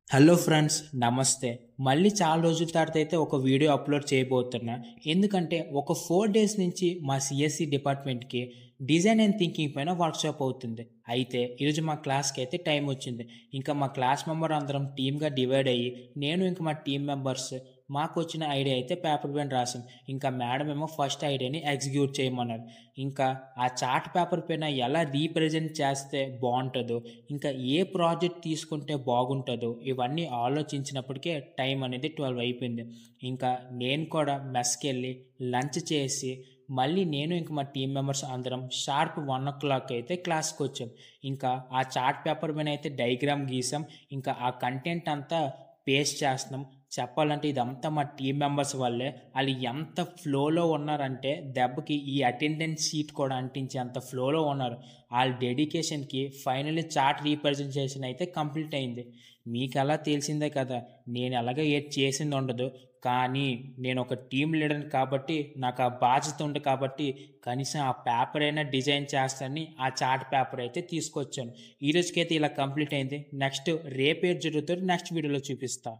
Hello friends, నమస్తే. మళ్ళీ చాలా రోజుల తర్వాత అయితే ఒక వీడియో అప్లోడ్ చేయబోతున్నా. ఎందుకంటే ఒక 4 డేస్ నుంచి మా సీఎస్ఈ డిపార్ట్మెంట్‌కి డిజైన్ అండ్ థింకింగ్ పైన వర్క్‌షాప్ అవుతుంది. అయితే ఈరోజు మా క్లాస్‌కి అయితే టైం వచ్చింది. ఇంకా మా క్లాస్ మెంబర్ అందరం టీమ్‌గా డివైడ్ అయ్యి, నేను ఇంక మా టీమ్ మెంబర్స్ మాకొచ్చిన ఐడియా అయితే పేపర్ పైన రాసాం. ఇంకా మేడం ఏమో ఫస్ట్ ఐడియాని ఎగ్జిక్యూట్ చేయమన్నారు. ఇంకా ఆ చార్ట్ పేపర్ పైన ఎలా రీప్రజెంట్ చేస్తే బావుంటదో, ఇంకా ఏ ప్రాజెక్ట్ తీసుకుంటే బాగుంటదో ఇవన్నీ ఆలోచించినప్పటికే టైం అనేది 12 అయిపోయింది. ఇంకా నేను కూడా మెస్‌కెళ్ళి లంచ్ చేసి మళ్ళీ నేను ఇంక మా టీమ్ మెంబర్స్ అందరం షార్ప్ 1:00 అయితే క్లాస్‌కొచ్చాం. ఇంకా ఆ చార్ట్ పేపర్ మీద అయితే డయాగ్రామ్ గీసాం. ఇంకా ఆ కంటెంట్ అంతా పేస్ట్ చేస్తున్నాం. చెప్పాలంటే ఇదంతా మా టీమ్ మెంబర్స్ వల్లే. ఆళ్ళు ఎంత ఫ్లోలో ఉన్నారంటే దెబ్బకి ఈ అటెండెన్స్ షీట్ కూడా అంటించేంత ఫ్లోలో ఉన్నారు. ఆళ్ళ డెడికేషన్‌కి ఫైనల్లీ చార్ట్ రీప్రజెంటేషన్ అయితే కంప్లీట్ అయింది. మీకెలా తెలిసిందే కదా! నేను ఎలాగో ఏది చేసిందుండదు. కానీ నేనొక టీమ్ లీడర్‌ని కాబట్టి నాకు ఆ బాధ్యత ఉంది కాబట్టి కనీసం ఆ పేపర్ అయినా డిజైన్ చేస్తానని ఆ చార్ట్ పేపర్ అయితే తీసుకొచ్చాను. ఈ రోజుకైతే ఇలా కంప్లీట్ అయింది. నెక్స్ట్ రేపేటి జరుగుతదో నెక్స్ట్ వీడియోలో చూపిస్తా.